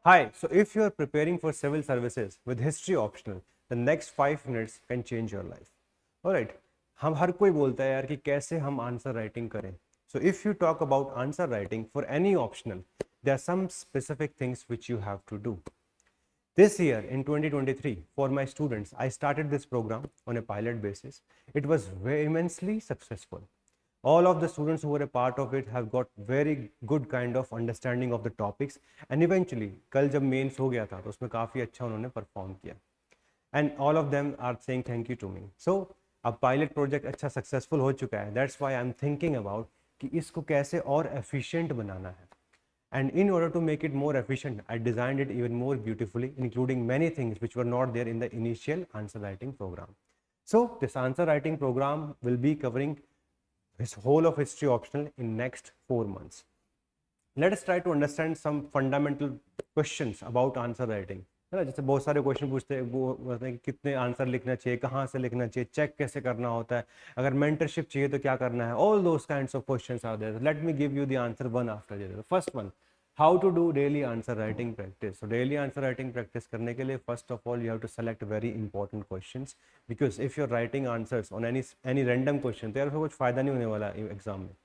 Hi, so if you are preparing for civil services with history optional, the next 5 minutes can change your life. Alright, हम हर कोई बोलता है यार कि कैसे हम आंसर राइटिंग करें. So if you talk about answer writing for any optional, there are some specific things which you have to do. This year in 2023, for my students, I started this program on a pilot basis. It was very immensely successful. All of the students who were a part of it have got very good kind of understanding of the topics, and eventually कल जब mains हो गया था तो उसमें काफ़ी अच्छा उन्होंने परफॉर्म किया, and all of them are saying thank you to me. So अब पायलट प्रोजेक्ट अच्छा सक्सेसफुल हो चुका है. That's why I am thinking about कि इसको कैसे और एफिशिएंट बनाना है. And in order to make it more efficient, I designed it even more beautifully, including many things which were not there in the initial answer writing program. So this answer writing program will be covering this whole of history optional in next 4 months. Let us try to understand some fundamental questions about answer writing. है ना, जैसे बहुत सारे question पूछते हैं, वो बोलते हैं कि कितने आंसर लिखना चाहिए, कहाँ से लिखना चाहिए, चेक कैसे करना होता है, अगर मेंटरशिप चाहिए तो क्या करना है. All those kinds of questions are there. Let me give you the answer one after the other. First one, how to do daily answer writing practice. So daily answer writing practice करने के लिए first of all you have to select very important questions, because if you are writing answers on any random question तो यार कुछ फायदा नहीं होने वाला एग्जाम में.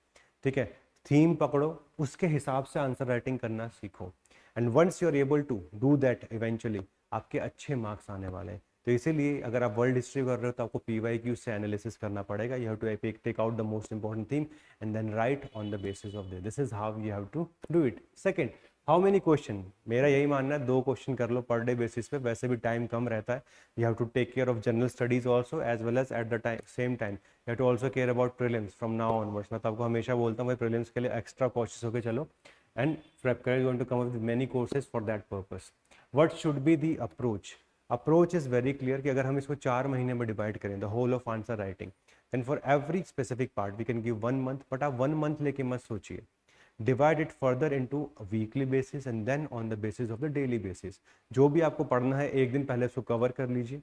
ठीक है, थीम पकड़ो, उसके हिसाब से आंसर राइटिंग करना सीखो, and once you are able to do that eventually आपके अच्छे मार्क्स आने वाले हैं. तो इसीलिए अगर आप वर्ल्ड हिस्ट्री कर रहे हो तो आपको PYQ से एनालिसिस करना पड़ेगा. You have to take out the most important theme and then write on the basis of this is how you have to do it. Second, how many question. मेरा यही मानना है 2 क्वेश्चन कर लो per day basis पे, वैसे भी time कम रहता है. You have to take care of general studies also as well as at the time same time you have to also care about prelims from now onwards. मैं तो आपको हमेशा बोलता हूँ भाई प्रीलिम्स के लिए एक्स्ट्रा कॉशियस होकर चलो, and prep going to come up with many courses for that purpose. What should be the approach is very clear कि अगर हम इसको 4 महीने में डिवाइड करें the whole of answer writing, then for every specific part we can give 1 month. But आप 1 month लेके मत सोचिए, divide it further into weekly basis and then on the basis of the daily basis. जो भी आपको पढ़ना है एक दिन पहले उसको कवर कर लीजिए.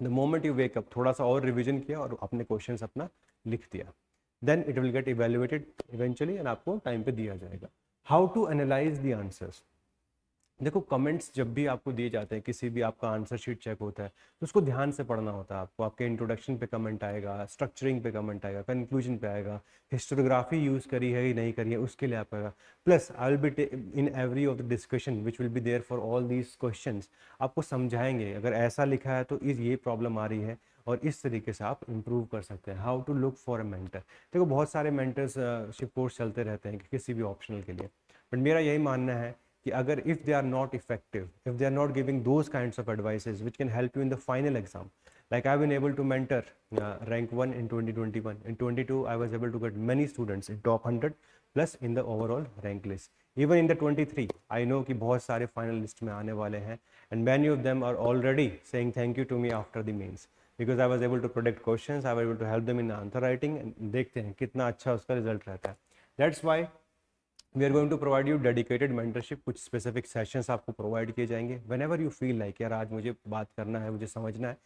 The moment you wake up थोड़ा सा और रिविजन किया और अपने क्वेश्चन अपना लिख दिया, then it will get evaluated eventually and आपको टाइम पे दिया जाएगा. How to analyze the answers. देखो, कमेंट्स जब भी आपको दिए जाते हैं, किसी भी आपका आंसर शीट चेक होता है तो उसको ध्यान से पढ़ना होता है आपको. आपके इंट्रोडक्शन पे कमेंट आएगा, स्ट्रक्चरिंग पे कमेंट आएगा, कंक्लूजन पे आएगा, हिस्टोग्राफी यूज़ करी है या नहीं करी है उसके लिए आप आएगा. Plus I will be in every of the discussion which will be there for all these questions. आपको समझाएंगे अगर ऐसा लिखा है तो ये प्रॉब्लम आ रही है और इस तरीके से आप इम्प्रूव कर सकते हैं. How to look for a mentor. देखो, बहुत सारे मेंटर्स शिप कोर्स चलते रहते हैं किसी भी ऑप्शनल के लिए, बट मेरा यही मानना है कि अगर if they are not effective, if they are not giving those kinds of advices which can help you in the final exam, like I've been able to mentor rank 1 in 2021. In 22 I was able to get many students in top 100 plus in the overall rank list. Even in the 23 I know कि बहुत सारे final list में आने वाले हैं, and many of them are already saying thank you to me after the mains because I was able to predict questions, I was able to help them in answer writing, and देखते हैं कितना अच्छा उसका result रहता है. That's why we are going to provide you dedicated mentorship. कुछ specific sessions आपको provide किए जाएंगे. Whenever you feel like यार आज मुझे बात करना है, मुझे समझना है,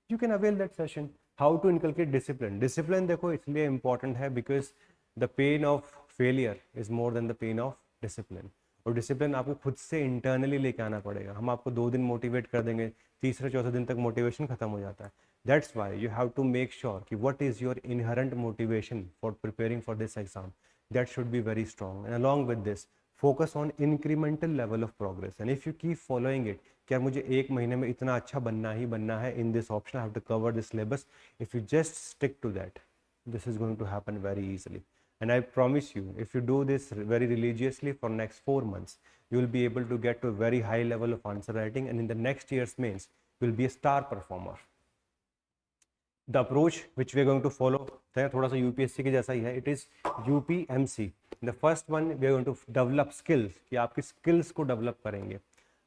you can avail that session. How to inculcate discipline. Discipline देखो इसलिए इंपॉर्टेंट है because the pain of failure is more than the pain of discipline. और डिसिप्लिन आपको खुद से इंटरनली लेके आना पड़ेगा. हम आपको 2 दिन मोटिवेट कर देंगे, तीसरे चौथे दिन तक मोटिवेशन खत्म हो जाता है. That's why you have to make sure कि what is your inherent motivation for preparing for this exam. That should be very strong, and along with this focus on incremental level of progress. And if you keep following it कि यार मुझे 1 महीने में इतना अच्छा बनना ही बनना है in this option, I have to cover this syllabus, if you just stick to that, this is going to happen very easily. And I promise you, if you do this very religiously for next 4 months, you will be able to get to a very high level of answer writing, and in the next year's mains you will be a star performer. The approach which we are going to follow थोड़ा सा UPSC के जैसा ही है. It is UPMC. The first one we are going to develop skills, कि आपकी skills को develop करेंगे.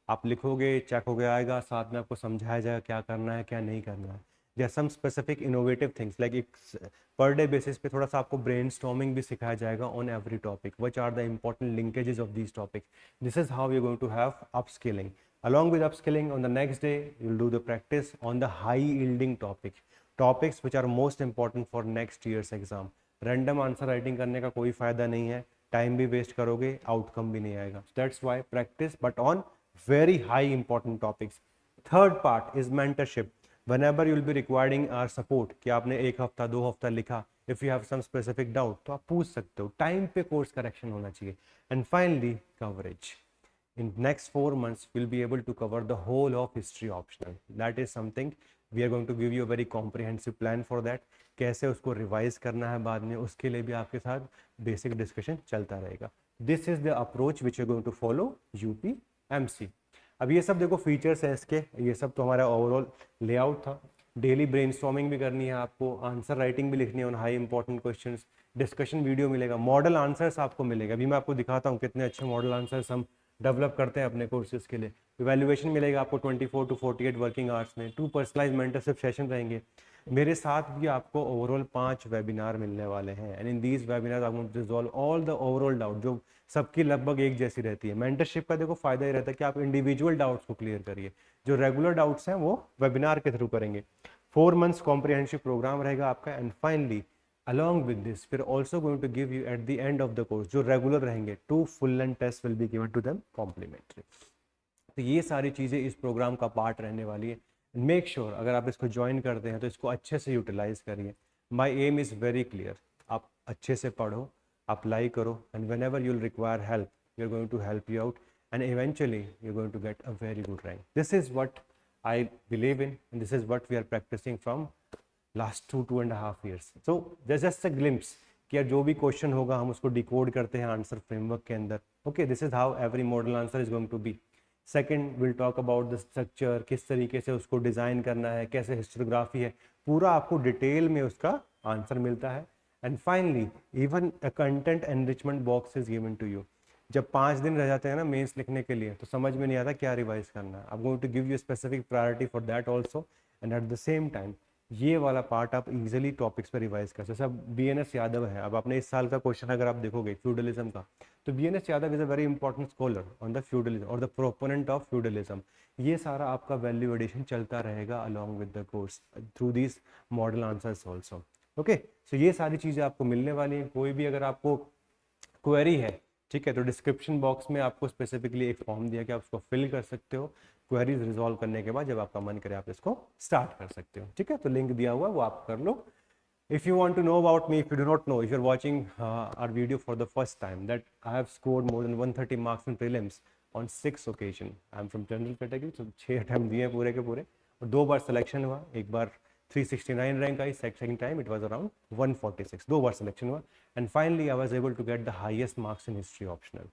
आप लिखोगे, चेक हो गया आएगा, साथ में आपको समझाया जाएगा क्या करना है क्या नहीं करना है. There are some specific innovative things like एक पर डे बेसिस पे थोड़ा सा आपको ब्रेन स्टॉर्मिंग भी सिखाया जाएगा on every topic. Which are the important linkages of these topic. This is how you going to have upskilling. Along with upskilling, on the next day you will do the practice on the high yielding topics which are most important for next year's exam. Random answer writing करने का कोई फायदा नहीं है, time भी waste करोगे, outcome भी नहीं आएगा. That's why practice but on very high important topics. Third part is mentorship. Whenever you will be requiring our support, कि आपने एक हफ्ता 2 हफ्ता लिखा, if you have some specific doubt तो आप पूछ सकते हो, टाइम पे कोर्स करेक्शन होना चाहिए. And finally coverage. In next 4 months we'll be able to cover the whole of history optional. That is something we are going to give you a very comprehensive plan for that. कैसे उसको revise करना है बाद में, उसके लिए भी आपके साथ बेसिक डिस्कशन चलता रहेगा. This is the approach which you going to follow UPMC. अब ये सब देखो फीचर्स है इसके, ये सब तो हमारा ओवरऑल लेआउट था. डेली ब्रेनस्टॉर्मिंग भी करनी है आपको, आंसर राइटिंग भी लिखनी है on high important questions, discussion video मिलेगा, मॉडल आंसर्स आपको मिलेगा. अभी मैं आपको दिखाता हूँ कितने अच्छे मॉडल आंसर्स हम डेवलप करते हैं अपने कोर्सेज के लिए. इवैल्यूएशन मिलेगा आपको 24 to 48 वर्किंग आवर्स में. 2 पर्सनलाइज मेंटरशिप सेशन रहेंगे. मेरे साथ भी आपको ओवरऑल 5 वेबिनार मिलने वाले हैं. And in these webinar I want to resolve all the overall doubt जो सबकी लगभग एक जैसी रहती है. मेंटरशिप का देखो फायदा ये रहता है कि आप इंडिविजुअल डाउट्स को क्लियर करिए. जो रेगुलर डाउट्स हैं वो वेबिनार के थ्रू करेंगे. 4 months कॉम्प्रिहेंसिव प्रोग्राम रहेगा आपका. And finally along with this we're also going to give you at the end of the course जो रेगुलर रहेंगे 2 full length tests will be given to them complimentary. तो ये सारी चीज़ें इस प्रोग्राम का पार्ट रहने वाली है. मेक श्योर अगर आप इसको ज्वाइन करते हैं तो इसको अच्छे से यूटिलाइज करिए. My aim is very clear. आप अच्छे से पढ़ो, अप्लाई करो, and whenever you'll require help we are going to help you out and eventually you are going to get a very good rank. This is what I believe in and this is what we are practicing from last 2.5 years. So just a glimpse कि यार जो भी question होगा हम उसको decode करते हैं answer framework के अंदर. Okay, this is how every model answer is going to be. Second will talk about the structure, किस तरीके से उसको डिज़ाइन करना है, कैसे हिस्टोग्राफी है, पूरा आपको डिटेल में उसका आंसर मिलता है. And finally even a content enrichment box is given to you. जब 5 दिन रह जाते हैं ना मेंस लिखने के लिए तो समझ में नहीं आता क्या रिवाइज करना है. I am going to give you specific priority for that also. And at the same time ये वाला पार्ट आप इजीली टॉपिक्स पर रिवाइज कर सकते. जैसे अब BNS यादव है, अब आपने इस साल का क्वेश्चन अगर आप देखोगे फ्यूडलिज्म का, तो BNS Yadav is a very important scholar on the feudalism और द प्रोपोनेंट ऑफ फ्यूडलिज्म. ये सारा आपका वैल्यू एडिशन चलता रहेगा along with the course through this model answers also. Okay, so ये सारी चीज़ें आपको मिलने वाली हैं. कोई भी अगर आपको क्वेरी है, ठीक है, तो डिस्क्रिप्शन बॉक्स में आपको स्पेसिफिकली एक फॉर्म दिया कि आप उसको फिल कर सकते हो. क्वेरीज रिजॉल्व करने के बाद जब आपका मन करे आप इसको स्टार्ट कर सकते हो. ठीक है, तो लिंक दिया हुआ है वो आप कर लो. If you want to know about me, if you do not know, if you're watching our video for the first time, that I have scored more than 130 marks in prelims on 6 occasion. I'm from general category, so 6 attempt दिए पूरे के पूरे और 2 बार selection हुआ. एक बार 369 rank आई, second time it was around 146. 2 बार सिलेक्शन हुआ and finally I was able to get the highest marks in history optional.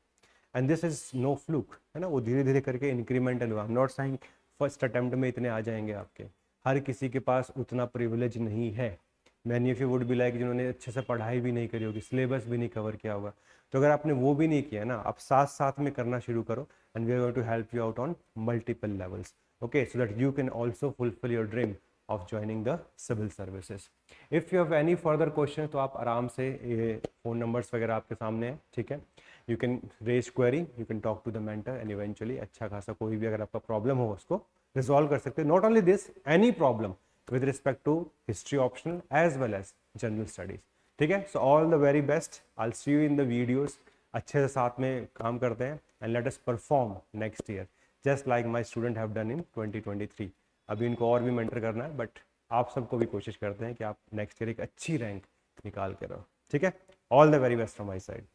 And this is no fluke, है ना, वो धीरे धीरे करके इंक्रीमेंटल हुआ. I am not saying first attempt में इतने आ जाएंगे आपके. हर किसी के पास उतना प्रिविलेज नहीं है. Many of you would be like जिन्होंने अच्छे से पढ़ाई भी नहीं करी होगी, सिलेबस भी नहीं कवर किया होगा. तो अगर आपने वो भी नहीं किया ना, आप साथ साथ में करना शुरू करो and we are going to help you out on multiple levels. Okay, so that you can also fulfill your dream of joining the civil services. If you have any further question तो आप आराम से, ये phone numbers वगैरह आपके सामने है, ठीक है. You can raise query, you can talk to the mentor and eventually अच्छा खासा कोई भी अगर आपका प्रॉब्लम हो उसको रिजॉल्व कर सकते हो. Not only this, any problem with respect to history optional as well as general studies. ठीक है, so all the very best. I'll see you in the videos. अच्छे से साथ में काम करते हैं and let us perform next year just like my student have done in 2023. अभी इनको और भी मेंटर करना है बट आप सबको भी कोशिश करते हैं कि आप नेक्स्ट ईयर एक अच्छी रैंक निकाल के रहो. ठीक है, all the very best from my side.